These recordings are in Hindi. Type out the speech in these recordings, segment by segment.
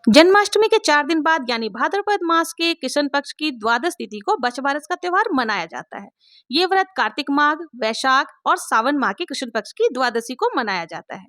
जन्माष्टमी के 4 दिन बाद यानी भाद्रपद मास के कृष्ण पक्ष की द्वादश तिथि को बछबारस का त्योहार मनाया जाता है। ये व्रत कार्तिक माह, वैशाख और सावन माह के कृष्ण पक्ष की द्वादशी को मनाया जाता है।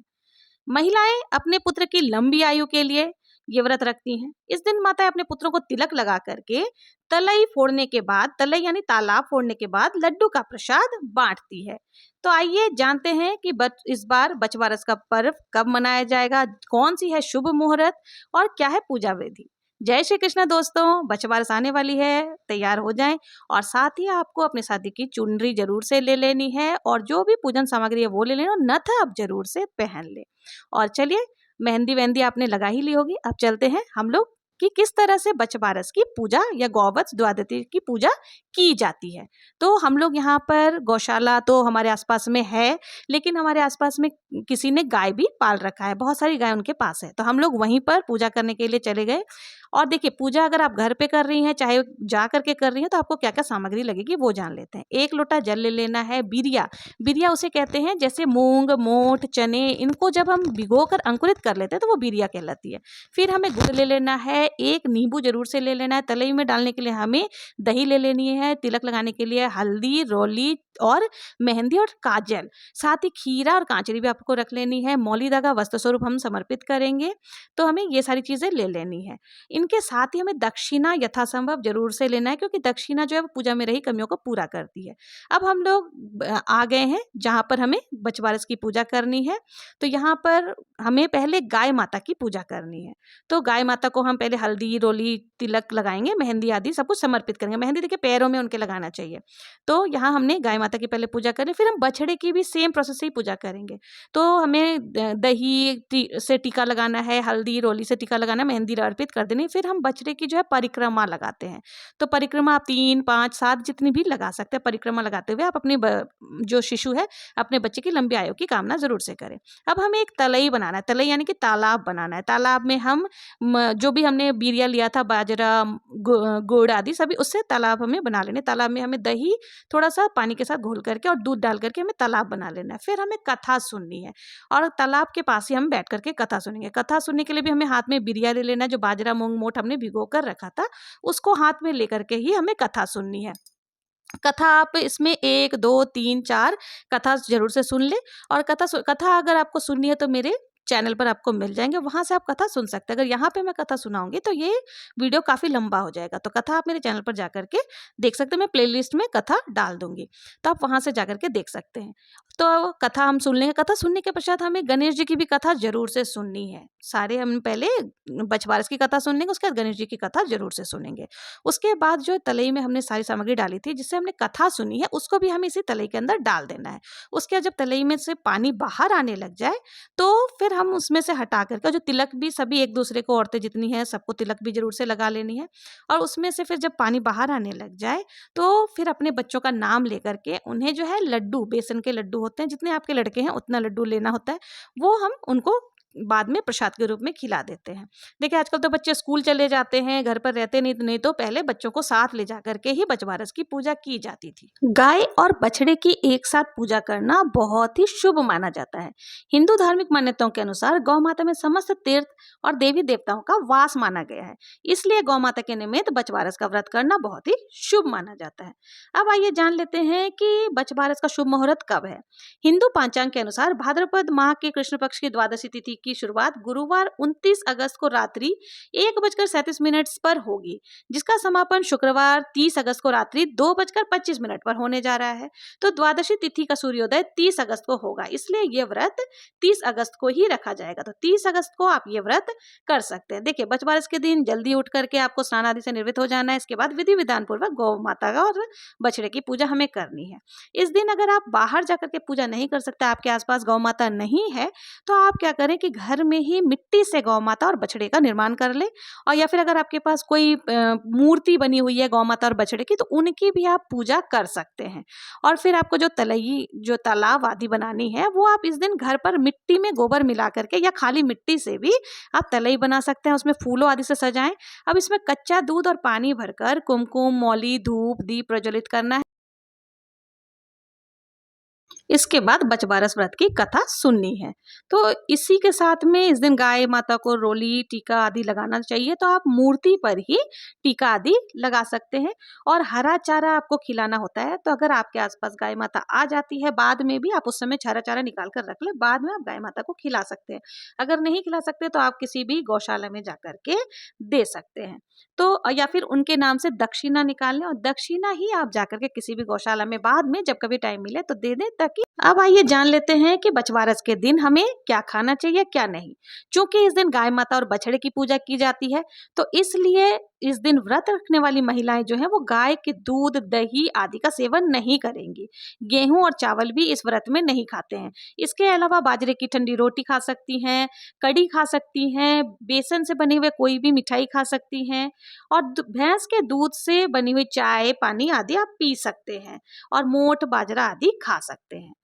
महिलाएं अपने पुत्र की लंबी आयु के लिए ये व्रत रखती हैं। इस दिन माताएं अपने पुत्रों को तिलक लगा करके तलई फोड़ने के बाद, तलई यानी तालाब फोड़ने के बाद लड्डू का प्रसाद बांटती है। तो आइए जानते हैं कि इस बार बछबारस का पर्व कब मनाया जाएगा, कौन सी है शुभ मुहूर्त और क्या है पूजा विधि। जय श्री कृष्ण दोस्तों, बछबारस आने वाली है, तैयार हो जाएं और साथ ही आपको अपनी शादी की चुनरी जरूर से ले लेनी है और जो भी पूजन सामग्री है वो ले लेना और नथ आप जरूर से पहन ले। और चलिए, मेहंदी वेहंदी आपने लगा ही ली होगी, अब चलते हैं हम लोग कि किस तरह से बछबारस की पूजा या गौवत्स द्वादशी की पूजा की जाती है। तो हम लोग यहाँ पर गौशाला तो हमारे आसपास में है, लेकिन हमारे आसपास में किसी ने गाय भी पाल रखा है, बहुत सारी गाय उनके पास है, तो हम लोग वहीं पर पूजा करने के लिए चले गए। और देखिए, पूजा अगर आप घर पे कर रही हैं, चाहे जा करके कर रही हैं, तो आपको क्या क्या सामग्री लगेगी वो जान लेते हैं। 1 लोटा जल ले लेना है। बिरिया, बिरिया उसे कहते हैं जैसे मूंग, मोठ, चने, इनको जब हम भिगो कर अंकुरित कर लेते हैं तो वो बिरिया कहलाती है। फिर हमें गुड़ ले लेना है, 1 नींबू जरूर से ले लेना है, तलई में डालने के लिए हमें दही ले लेनी है, तिलक लगाने के लिए हल्दी, रोली और मेहंदी और काजल, साथ ही खीरा और कांचरी भी आपको रख लेनी है। मौली धागा वस्त्र स्वरूप हम समर्पित करेंगे, तो हमें ये सारी चीजें ले लेनी है। इनके साथ ही हमें दक्षिणा यथासंभव जरूर से लेना है, क्योंकि दक्षिणा जो है वो पूजा में रही कमियों को पूरा करती है। अब हम लोग आ गए हैं जहाँ पर हमें बछबारस की पूजा करनी है। तो यहाँ पर हमें पहले गाय माता की पूजा करनी है। तो गाय माता को हम पहले हल्दी, रोली, तिलक लगाएंगे, मेहंदी आदि सब कुछ समर्पित करेंगे। मेहंदी देखिए पैरों में उनके लगाना चाहिए। तो यहाँ हमने गाय माता की पहले पूजा करें, फिर हम बछड़े की भी सेम प्रोसेस से ही पूजा करेंगे। तो हमें दही से टीका लगाना है, हल्दी, रोली से टीका लगाना है, मेहंदी अर्पित कर देनी। फिर हम बछड़े की जो है परिक्रमा लगाते हैं। तो परिक्रमा आप 3, 5, 7 जितनी भी लगा सकते हैं। परिक्रमा लगाते हुए आप अपने जो शिशु है, अपने बच्चे की लंबी आयु की कामना जरूर से करें। अब हमें एक तलई बनाना है, तलई यानी कि तालाब बनाना है। तालाब में हम जो भी हमने बिरिया लिया था, बाजरा, गुड़ आदि सभी, उससे तालाब हमें बना लेने। तालाब में हमें दही थोड़ा सा पानी के साथ घोल करके और दूध डाल करके हमें तालाब बना लेना है। फिर हमें कथा सुननी है और तालाब के पास ही हम बैठ करके कथा सुनेंगे। कथा सुनने के लिए भी हमें हाथ में बिरिया ले लेना है, जो बाजरा, मूंग, मोठ हमने भिगो कर रखा था, उसको हाथ में लेकर के ही हमें कथा सुननी है। कथा आप इसमें 1, 2, 3, 4 कथा जरूर से सुन ले। और कथा अगर आपको सुननी है तो मेरे चैनल पर आपको मिल जाएंगे, वहां से आप कथा सुन सकते हैं। अगर यहाँ पे मैं कथा सुनाऊंगी तो ये वीडियो काफी लंबा हो जाएगा, तो कथा आप मेरे चैनल पर जाकर के देख सकते हैं। मैं प्लेलिस्ट में कथा डाल दूंगी, तो आप वहां से जाकर के देख सकते हैं। तो कथा हम सुन लेंगे। कथा सुनने के पश्चात हमें गणेश जी की भी कथा जरूर से सुननी है। सारे हम पहले बछबारस की कथा सुन लेंगे, उसके बाद गणेश जी की कथा जरूर से सुनेंगे। उसके बाद जो तलई में हमने सारी सामग्री डाली थी, जिससे हमने कथा सुनी है, उसको भी हमें इसी तलई के अंदर डाल देना है। उसके बाद जब तलई में से पानी बाहर आने लग जाए, तो फिर हम उसमें से हटा करके, जो तिलक भी सभी एक दूसरे को, औरतें जितनी हैं सबको तिलक भी जरूर से लगा लेनी है। और उसमें से फिर जब पानी बाहर आने लग जाए, तो फिर अपने बच्चों का नाम लेकर के उन्हें जो है लड्डू, बेसन के लड्डू होते हैं, जितने आपके लड़के हैं उतना लड्डू लेना होता है, वो हम उनको बाद में प्रसाद के रूप में खिला देते हैं। देखिए, आजकल तो बच्चे स्कूल चले जाते हैं, घर पर रहते नहीं तो पहले बच्चों को साथ ले जा करके ही बछबारस की पूजा की जाती थी। गाय और बछड़े की एक साथ पूजा करना बहुत ही शुभ माना जाता है। हिंदू धार्मिक मान्यताओं के अनुसार गौ माता में समस्त तीर्थ और देवी देवताओं का वास माना गया है, इसलिए गौ माता के निमित्त बछबारस का व्रत करना बहुत ही शुभ माना जाता है। अब आइए जान लेते हैं कि बछबारस का शुभ मुहूर्त कब है। हिंदू पंचांग के अनुसार भाद्रपद माह के कृष्ण पक्ष की द्वादशी तिथि की शुरुआत गुरुवार 29 अगस्त को रात्रि 1:37 पर होगी, जिसका समापन शुक्रवार 30 अगस्त को रात्रि 2:25 पर होने जा रहा है। तो द्वादशी तिथि का सूर्योदय 30 अगस्त को होगा, इसलिए यह व्रत 30 अगस्त को ही रखा जाएगा। तो 30 अगस्त को आप ये व्रत कर सकते हैं। देखिए, बछबारस के दिन जल्दी उठ करके आपको स्नान आदि से निवृत्त हो जाना है। इसके बाद विधि विधान पूर्वक गौ माता का और बछड़े की पूजा हमें करनी है। इस दिन अगर आप बाहर जाकर के पूजा नहीं कर सकते, आपके आसपास गौ माता नहीं है, तो आप क्या करें कि घर में ही मिट्टी से गौ माता और बछड़े का निर्माण कर ले। और या फिर अगर आपके पास कोई मूर्ति बनी हुई है गौ माता और बछड़े की, तो उनकी भी आप पूजा कर सकते हैं। और फिर आपको जो तलई, जो तालाब आदि बनानी है, वो आप इस दिन घर पर मिट्टी में गोबर मिला करके या खाली मिट्टी से भी आप तलई बना सकते हैं, उसमें फूलों आदि से सजाएं। अब इसमें कच्चा दूध और पानी भरकर कुमकुम, मौली, धूप, दीप प्रज्वलित करना है। इसके बाद बचबारस व्रत की कथा सुननी है। तो इसी के साथ में इस दिन गाय माता को रोली, टीका आदि लगाना चाहिए। तो आप मूर्ति पर ही टीका आदि लगा सकते हैं और हरा चारा आपको खिलाना होता है। तो अगर आपके आसपास गाय माता आ जाती है, बाद में भी आप उस समय हरा चारा निकाल कर रख ले, बाद में आप गाय माता को खिला सकते हैं। अगर नहीं खिला सकते तो आप किसी भी गौशाला में जाकर के दे सकते हैं। तो या फिर उनके नाम से दक्षिणा निकाल लें और दक्षिणा ही आप जाकर के किसी भी गौशाला में बाद में जब कभी टाइम मिले तो दे दें, ताकि अब आइए जान लेते हैं कि बछवारस के दिन हमें क्या खाना चाहिए क्या नहीं। क्योंकि इस दिन गाय माता और बछड़े की पूजा की जाती है, तो इसलिए इस दिन व्रत रखने वाली महिलाएं जो है वो गाय के दूध, दही आदि का सेवन नहीं करेंगी। गेहूं और चावल भी इस व्रत में नहीं खाते हैं। इसके अलावा बाजरे की ठंडी रोटी खा सकती हैं, कड़ी खा सकती हैं, बेसन से बने हुए कोई भी मिठाई खा सकती हैं और भैंस के दूध से बनी हुई चाय, पानी आदि आप पी सकते हैं और मोठ, बाजरा आदि खा सकते हैं।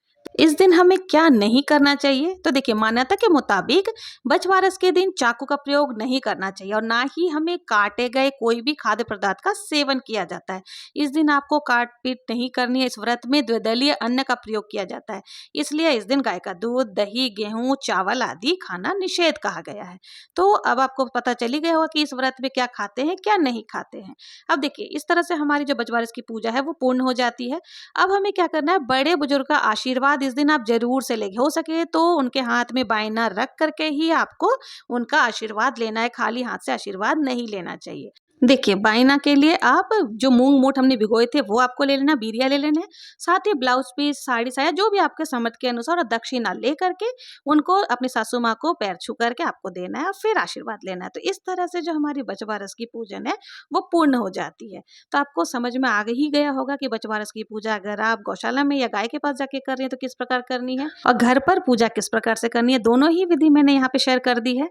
इस दिन हमें क्या नहीं करना चाहिए? तो देखिए, मान्यता के मुताबिक बछवारस के दिन चाकू का प्रयोग नहीं करना चाहिए और ना ही हमें काटे गए कोई भी खाद्य पदार्थ का सेवन किया जाता है। इस दिन आपको काट पीट नहीं करनी है। इस व्रत में द्विदलीय अन्न का प्रयोग किया जाता है, इसलिए इस दिन गाय का दूध, दही, गेहूं, चावल आदि खाना निषेध कहा गया है। तो अब आपको पता चली गया होगा कि इस व्रत में क्या खाते हैं क्या नहीं खाते हैं। अब देखिए, इस तरह से हमारी जो बछवारस की पूजा है वो पूर्ण हो जाती है। अब हमें क्या करना है, बड़े बुजुर्ग का आशीर्वाद इस दिन आप जरूर से लेंगे। हो सके तो उनके हाथ में बायना रख करके ही आपको उनका आशीर्वाद लेना है, खाली हाथ से आशीर्वाद नहीं लेना चाहिए। देखिए, बायना के लिए आप जो मूंग मोठ हमने भिगोए थे वो आपको ले लेना, बीरिया ले लेना है, साथ ही ब्लाउज पीस, साड़ी साया जो भी आपके समर्थ के अनुसार, और दक्षिणा ले करके उनको अपनी सासू माँ को पैर छू करके आपको देना है और फिर आशीर्वाद लेना है। तो इस तरह से जो हमारी बछवारस की पूजन है वो पूर्ण हो जाती है। तो आपको समझ में आ ही गया होगा कि बछवारस की पूजा अगर आप गौशाला में या गाय के पास जाके कर रहे हैं तो किस प्रकार करनी है और घर पर पूजा किस प्रकार से करनी है। दोनों ही विधि मैंने यहाँ पे शेयर कर दी है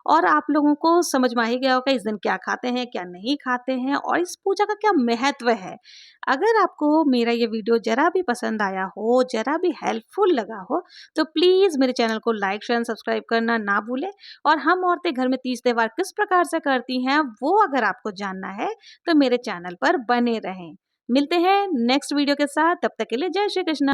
और आप लोगों को समझ में आ ही गया होगा इस दिन क्या खाते हैं क्या नहीं खाते हैं और इस पूजा का क्या महत्व है। अगर आपको मेरा ये वीडियो जरा भी पसंद आया हो, जरा भी हेल्पफुल लगा हो, तो प्लीज मेरे चैनल को लाइक, शेयर, सब्सक्राइब करना ना भूलें। और हम औरतें घर में तीज त्योहार किस प्रकार से करती हैं वो अगर आपको जानना है तो मेरे चैनल पर बने रहें। मिलते हैं नेक्स्ट वीडियो के साथ, तब तक के लिए जय श्री कृष्ण।